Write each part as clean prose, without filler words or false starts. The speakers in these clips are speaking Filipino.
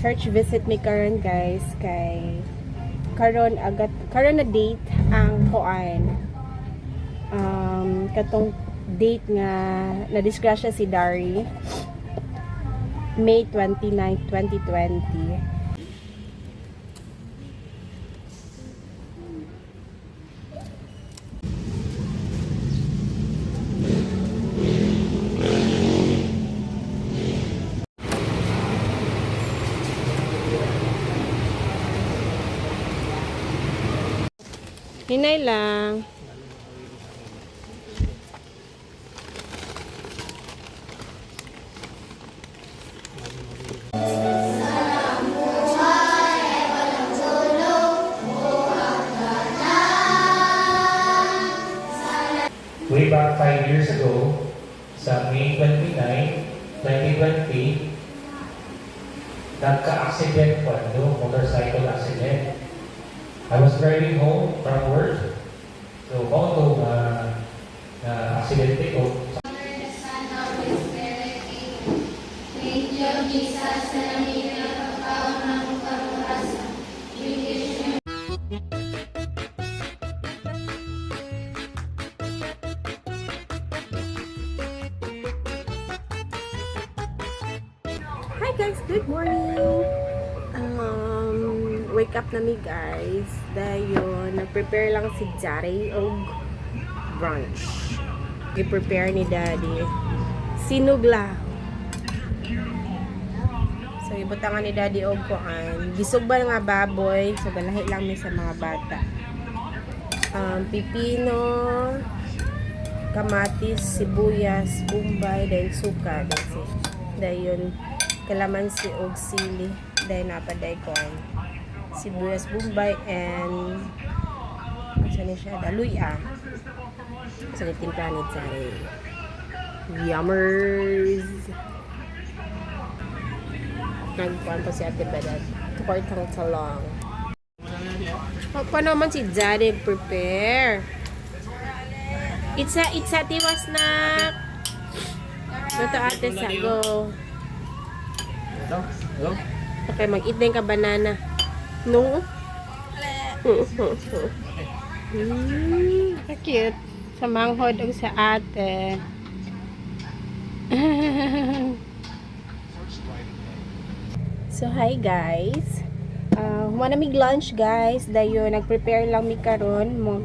church visit mi karon guys kay karon na date ang kuan katong date nga na disgrasya si Dari May 29, 2020. Hinay lang. Way back 5 years ago, sa May 29, 2020, nagka-accident po, motorcycle accident. I was driving home from work, so auto na aksidente ko. Hi guys, good morning. Wake up na mi guys. Dayon, nag-prepare lang si Jari og brunch. I-prepare ni Daddy sinugla. So ibutangan ni Daddy og kuan. Gisugba nga baboy, so galahi lang mi sa mga bata. Pipino, kamatis, sibuyas, bombay, then suka, that's it. Dayon kalamansi og sili, then napaday ko sibuyas, bombay, and saan siya? Daluya. So nagtimpla ni Jari. Yummers! Nagpuan pa si Ate Badat. Tukar-tang talong. Paano naman si Jari prepare? It's a tiwas na. Ito ate sa go. Okay, mag-eat din ka banana. No? Cute. Sa manghod o sa ate. So, hi guys. Wanamig lunch guys. Dayo, nag-prepare lang mi karon mo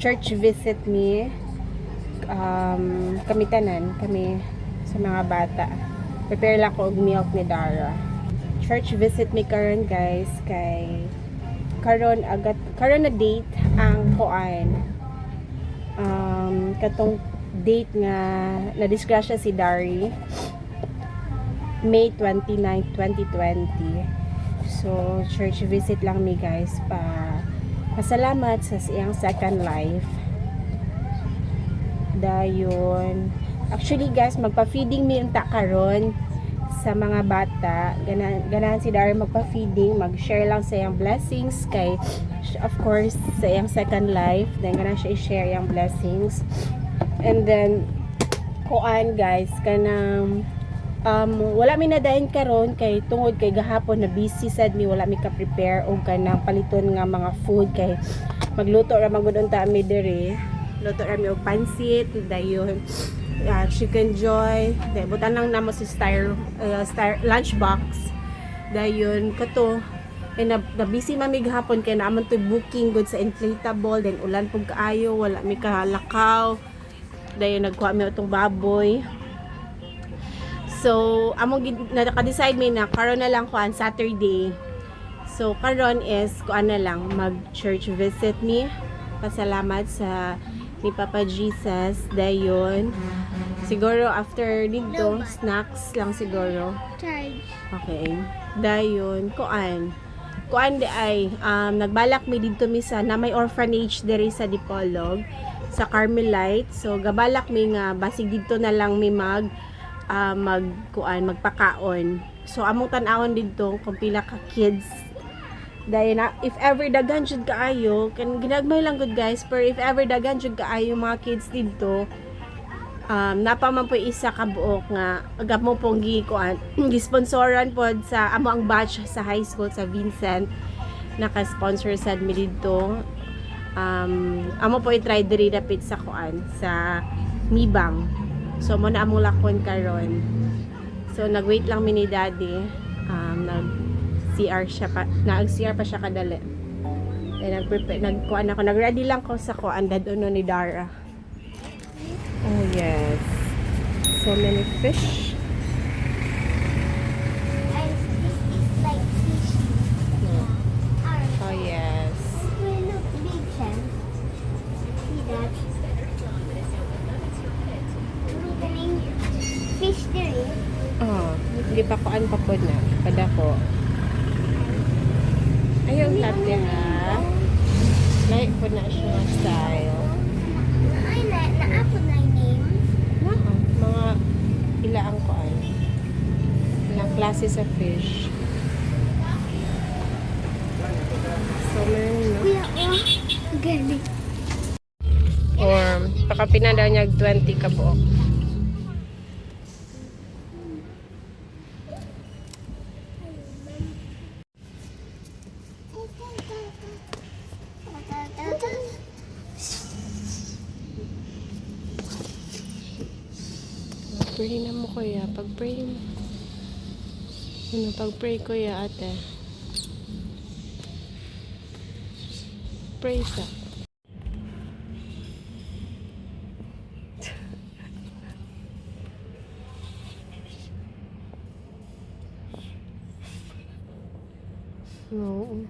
church visit mi. Kami tanan. Kami sa mga bata. Prepare lang ko og milk ni Dara. Church visit mi karon guys kay karon na date ang kuan katong date nga na disgrasya si Dari May 29, 2020. So church visit lang mi guys pasalamat sa iyang second life. Dayon actually guys magpa-feeding mi unta karon sa mga bata. Ganahan si Dari magpa-feeding, mag-share lang sa iyang blessings kay of course sa iyang second life, then ganahan siya i-share iyang blessings. And then kuan guys kanang wala mi nadayon karon kay tungod kay gahapon na busy sad mi, wala mi ka prepare og kanang paliton nga mga food kay magluto ra magud unta mi diri. Luto ra mi og pansit dayon chicken joy, butan lang namo si star lunchbox. Dayon kato na busy mamig hapon kay naman to booking good sa inflatable, then ulan pug kaayo, wala mi kalakaw. Dayon nagkuha mi utong baboy. So among naka-decide mi na karon na lang kuan Saturday. So karon is kuan na lang mag church visit mi. Pasalamat sa ni Papa Jesus. Dayon siguro after dito snacks lang siguro. Okay. Dayon kuan di ay nagbalak mi dito mi sa na may orphanage diri sa Dipolog sa Carmelite. So gabalak mi nga basig dito na lang mi magpakaon. So among tan-awon dito kung pila ka kids. Dahil na, if ever daghan jud kaayo, kan ginagmay lang good guys, pero if ever daghan jud kaayo mga kids dito, napaman po isa ka buok nga agap mo pong gikuan gisponsoran po sa amo ang batch sa high school sa Vincent, naka-sponsor sad mi didto. Amo po i-try diri dapit sa kuan sa Mibang, so mo na among lakon karon. So nag-wait lang mi ni daddy, nag-CR siya pa, nag-CR pa siya kadali. Nag-prepare, nagkuan ako, nag-ready lang ko sa kuan dadono ni Dara. Oh yes, so many fish. And this is like fish. Orange. Oh yes. It will look big, Shem. See that? Look at fish there. Oh, hindi pa kuan pa po na kada ko. Ayaw latte ha. Like po na siya nga style. Ay, naapod na yung name. Mga ilaang kuan. Ilang klase sa fish. So, meron no? Kuya, oh. Galing. Or, pakapina daw niya 20 ka buok. Pray na mo kuya. Pag-pray mo. Ano, pag-pray kuya ate. Pray sa. No.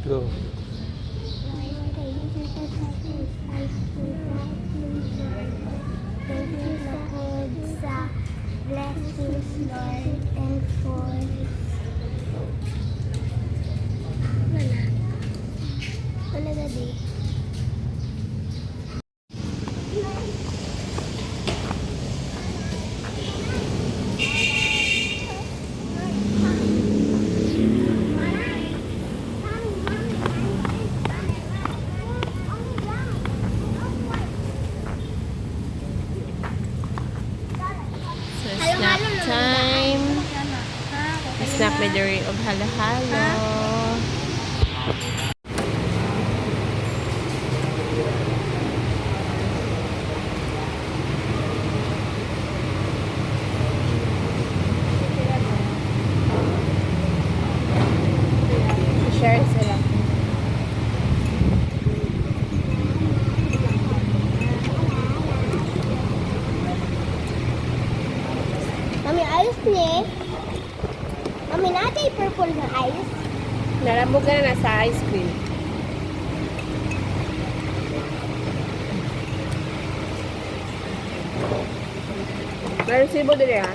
Go. Blessings, Lord, and for wala gadi. So, snack time. Snack may diri og halo-halo. Share sila. Mami, ayos ni. Mami, natin yung purple na ayos. Narambog ka na sa ice cream. Meron sibo din ha.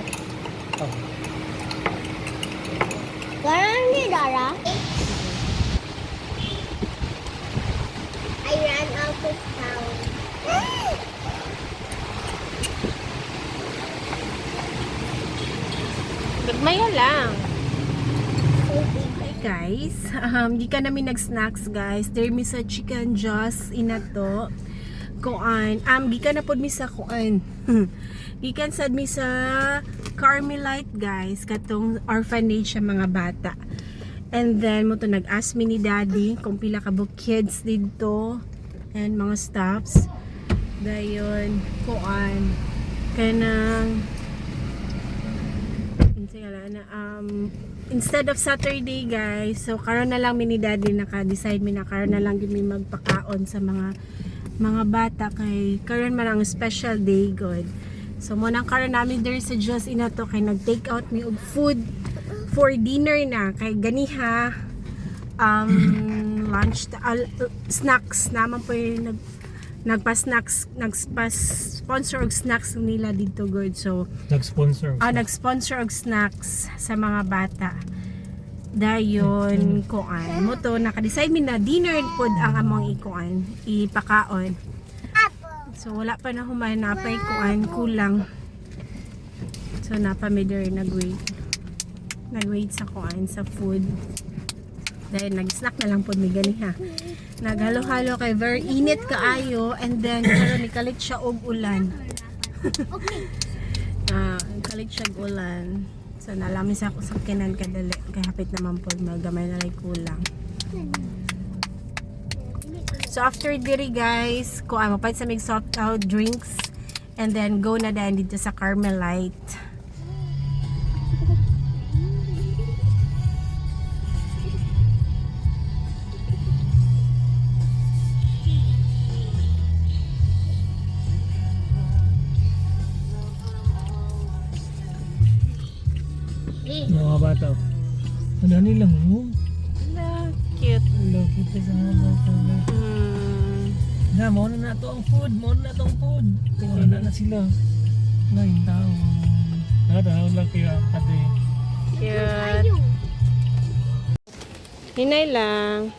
Parang ni Dara. I ran out of town. Nagmaya lang. Hi guys, di ka namin nag-snacks guys. There mi sa chicken joss inato. Kuan, gikan na pod mi sa kuan. Gikan sad mi sa Carmelite guys, katong orphanage sa mga bata. And then mo to nag-ask mi ni daddy kung pila ka bu kids dito and mga stuffs. Dayon, kuan kanang instead of Saturday guys, so karon na lang mi ni daddy naka-decide mi na karon na lang gyud mi magpakaon sa mga bata kay karon man ang special day god. So mo nang karon namin there sa Diyos inato kay nag-take out mi og food for dinner na kay ganiha lunch snacks naman po yung nagpa-sponsor og snacks nila dito good. So Nag-sponsor. nag-sponsor og snacks sa mga bata. Dayon kuan mo to naka-decide mi na dinner pod ang among ipakaon. So wala pa na human napay kuan kulang. So napamidder nag-wait sa kuan sa food. Dahil nag-snack na lang pod mi gani ha. Naghalo-halo kay very init kaayo and then karon ni kalit siya og ulan. Kalit siya og ulan. So nalami sa sakyanan kadali kay hapit naman pod magamay na lay kulang. So after diri guys, ko mapait sa mig soft out drinks and then go na dan dito sa Carmelite. Mga bata. Ano nilang room? Cute. Lagi pa sa mga bata. Na, mauna na to ang food. Mauna na to ang food. Mauna na sila. Ngayon tao. Nadaw lang kaya kate. Cute. Hinay lang.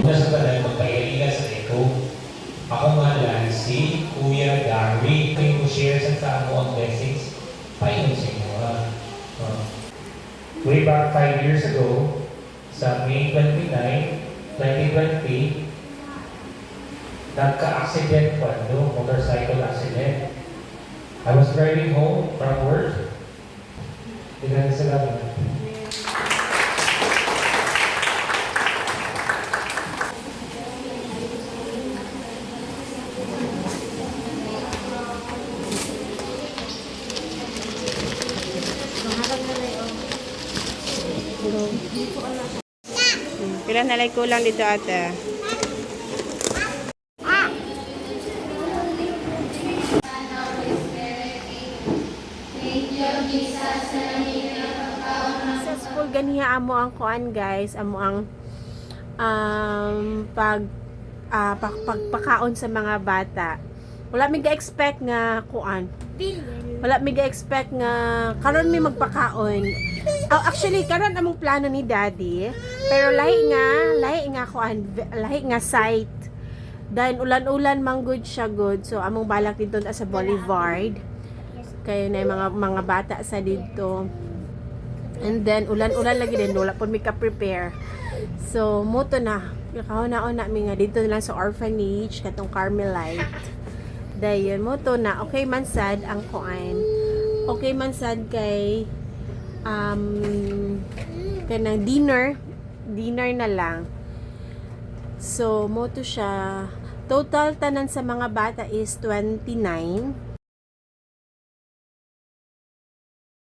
Nasa ba na magpailas na ito? Ako nga lang si Kuya Gary. Kung share sa mo ang blessings, payon sa inyo. Way back 5 years ago, sa May 29, 2020, nagka-accident po, motorcycle accident. I was driving home from work. Tingnan sa laban. Pila na lay kulang dito ate. Successful ganiha amo ang kuan guys, amo ang pagpakaon sa mga bata. Wala mi ga-expect nga kuan. Wala mi ga-expect nga karon mi magpakaon. Actually karon among plano ni Daddy, pero lahi nga kuan, lahi nga site. Dahil ulan-ulan man good siya good. So among balak dito sa Boulevard. Kaya na yung mga bata sa dito. And then ulan-ulan lagi din, wala po mi ka-prepare. So moto na. Kahuna-una mi nga dito lang sa orphanage katong Carmelite. Dayon mo to na okay man sad ang kuan. Okay man sad kay kanang dinner na lang. So, mo to siya. Total tanan sa mga bata is 29.